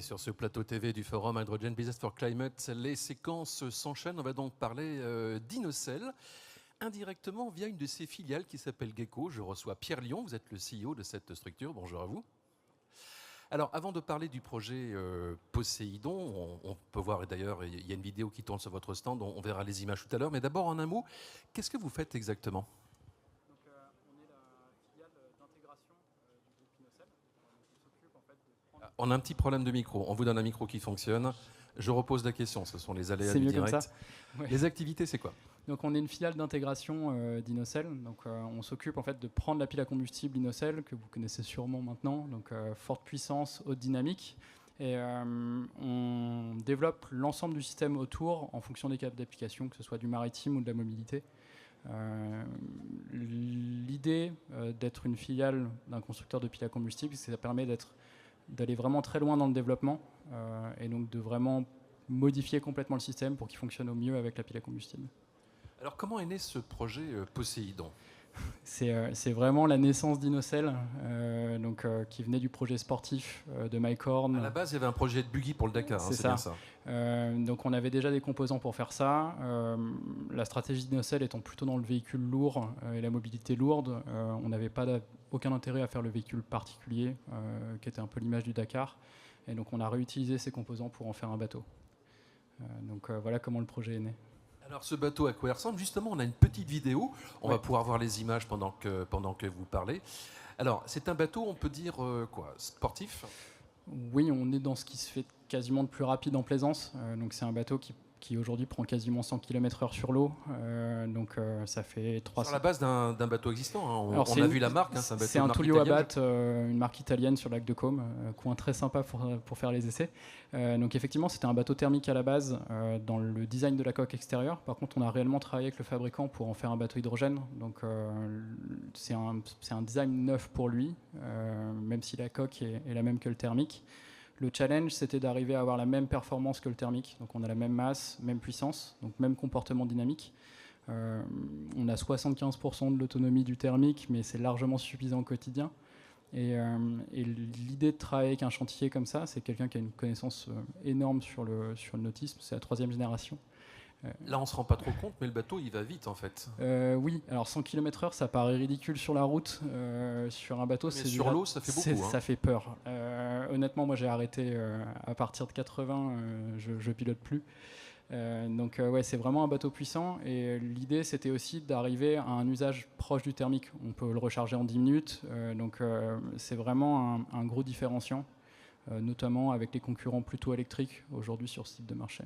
Et sur ce plateau TV du forum Hydrogen Business for Climate, les séquences s'enchaînent. On va donc parler d'Inocel, indirectement via une de ses filiales qui s'appelle Gecko. Je reçois Pierre Lion, vous êtes le CEO de cette structure. Bonjour à vous. Alors, avant de parler du projet Poséidon, on peut voir, et d'ailleurs, il y a une vidéo qui tourne sur votre stand, on verra les images tout à l'heure. Mais d'abord, en un mot, qu'est-ce que vous faites exactement ? Donc, on est la filiale d'intégration du groupe Inocel. On s'occupe en fait de prendre... On a un petit problème de micro. On vous donne un micro qui fonctionne. Je repose la question. Ce sont les aléas C'est du mieux direct. comme ça. Ouais. Les activités, c'est quoi ? Donc, on est une filiale d'intégration d'Inocel. Donc, on s'occupe en fait de prendre la pile à combustible Inocel que vous connaissez sûrement maintenant. Donc, forte puissance, haute dynamique. Et on développe l'ensemble du système autour en fonction des cas d'application, que ce soit du maritime ou de la mobilité. L'idée d'être une filiale d'un constructeur de piles à combustible, c'est que ça permet d'aller vraiment très loin dans le développement et donc de vraiment modifier complètement le système pour qu'il fonctionne au mieux avec la pile à combustible. Alors, comment est né ce projet Poséidon ? C'est vraiment la naissance d'Inocel, qui venait du projet sportif de Mike Horn. À la base, il y avait un projet de buggy pour le Dakar, c'est bien ça. Donc on avait déjà des composants pour faire ça. La stratégie d'Inocel étant plutôt dans le véhicule lourd et la mobilité lourde, on n'avait aucun intérêt à faire le véhicule particulier, qui était un peu l'image du Dakar. Et donc on a réutilisé ces composants pour en faire un bateau. Voilà comment le projet est né. Alors ce bateau, à quoi il ressemble ? Justement, on a une petite vidéo. On va pouvoir voir les images pendant que vous parlez. Alors, c'est un bateau, on peut dire quoi ? Sportif ? Oui, on est dans ce qui se fait quasiment de plus rapide en plaisance. Donc c'est un bateau qui aujourd'hui prend quasiment 100 km/h sur l'eau. Ça fait 300... Sur la base d'un bateau existant. Hein. Alors, on a vu la marque, hein, c'est un bateau c'est un de marque Tullio italienne. Abat, une marque italienne sur le lac de Côme, coin très sympa pour faire les essais. Donc effectivement, c'était un bateau thermique à la base dans le design de la coque extérieure. Par contre, on a réellement travaillé avec le fabricant pour en faire un bateau hydrogène. Donc c'est un design neuf pour lui, même si la coque est la même que le thermique. Le challenge, c'était d'arriver à avoir la même performance que le thermique. Donc on a la même masse, même puissance, donc même comportement dynamique. On a 75% de l'autonomie du thermique, mais c'est largement suffisant au quotidien. Et l'idée de travailler avec un chantier comme ça, c'est quelqu'un qui a une connaissance énorme sur le nautisme. C'est la 3e génération. Là, on ne se rend pas trop compte, mais le bateau, il va vite en fait. Oui, alors 100 km/h, ça paraît ridicule sur la route. Sur un bateau, mais sur l'eau, ça fait beaucoup. Ça fait peur. Honnêtement, moi, j'ai arrêté à partir de 80. Je pilote plus. C'est vraiment un bateau puissant. Et l'idée, c'était aussi d'arriver à un usage proche du thermique. On peut le recharger en 10 minutes. C'est vraiment un gros différenciant, notamment avec les concurrents plutôt électriques aujourd'hui sur ce type de marché.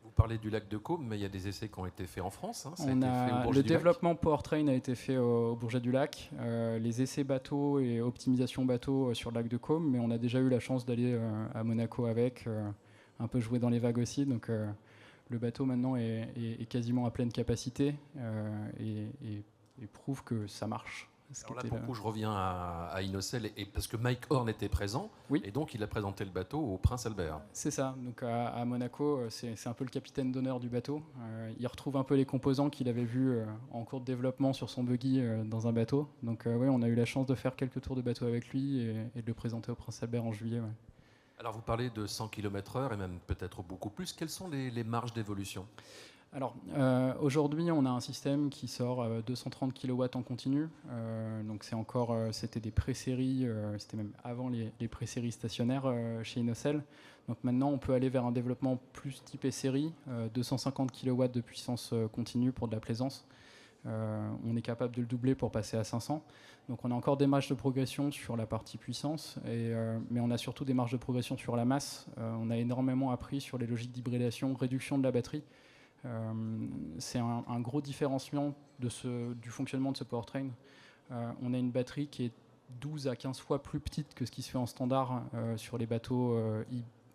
Vous parlez du lac de Côme, mais il y a des essais qui ont été faits en France. Hein. Le développement powertrain a été fait au Bourget du Lac. Les essais bateaux et optimisation bateau sur le lac de Côme, mais on a déjà eu la chance d'aller à Monaco avec, un peu jouer dans les vagues aussi. Donc le bateau maintenant est quasiment à pleine capacité et prouve que ça marche. Alors là, pour le coup, je reviens à Inocel, parce que Mike Horn était présent, oui. Et donc il a présenté le bateau au Prince Albert. C'est ça, donc à Monaco, c'est un peu le capitaine d'honneur du bateau. Il retrouve un peu les composants qu'il avait vus en cours de développement sur son buggy dans un bateau. Donc on a eu la chance de faire quelques tours de bateau avec lui et de le présenter au Prince Albert en juillet. Ouais. Alors vous parlez de 100 km/h et même peut-être beaucoup plus. Quelles sont les marges d'évolution ? Alors, aujourd'hui, on a un système qui sort 230 kW en continu. Donc, c'était des pré-séries, c'était même avant les pré-séries stationnaires chez Inocel. Donc, maintenant, on peut aller vers un développement plus typé série, 250 kW de puissance continue pour de la plaisance. On est capable de le doubler pour passer à 500. Donc, on a encore des marges de progression sur la partie puissance, mais on a surtout des marges de progression sur la masse. On a énormément appris sur les logiques d'hybridation, réduction de la batterie. C'est un gros différenciant du fonctionnement de ce powertrain. On a une batterie qui est 12 à 15 fois plus petite que ce qui se fait en standard sur les bateaux,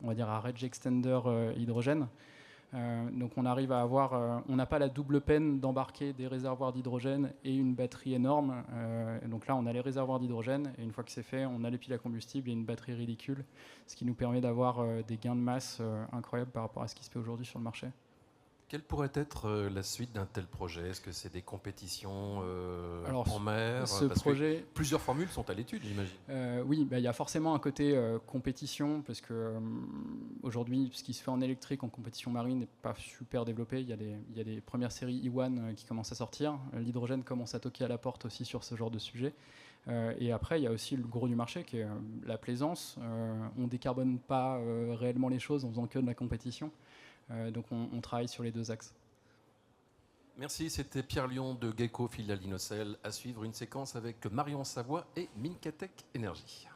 on va dire à range extender hydrogène. Donc on arrive à avoir, on n'a pas la double peine d'embarquer des réservoirs d'hydrogène et une batterie énorme. Donc là on a les réservoirs d'hydrogène et une fois que c'est fait, on a les piles à combustible et une batterie ridicule, ce qui nous permet d'avoir des gains de masse incroyables par rapport à ce qui se fait aujourd'hui sur le marché. Quelle pourrait être la suite d'un tel projet? Est-ce que c'est des compétitions Alors, en mer? ce Parce que projet, plusieurs formules sont à l'étude, j'imagine. oui, bah, il y a forcément un côté compétition, parce que aujourd'hui, ce qui se fait en électrique en compétition marine n'est pas super développé. Il y a des premières séries E1 qui commencent à sortir. L'hydrogène commence à toquer à la porte aussi sur ce genre de sujet. Et après, il y a aussi le gros du marché qui est la plaisance. On ne décarbone pas réellement les choses en faisant que de la compétition. Donc on travaille sur les deux axes. Merci, c'était Pierre Lion de Gecko, filiale d'Inocel. À suivre une séquence avec Marion Savoie et Minkatech Énergie.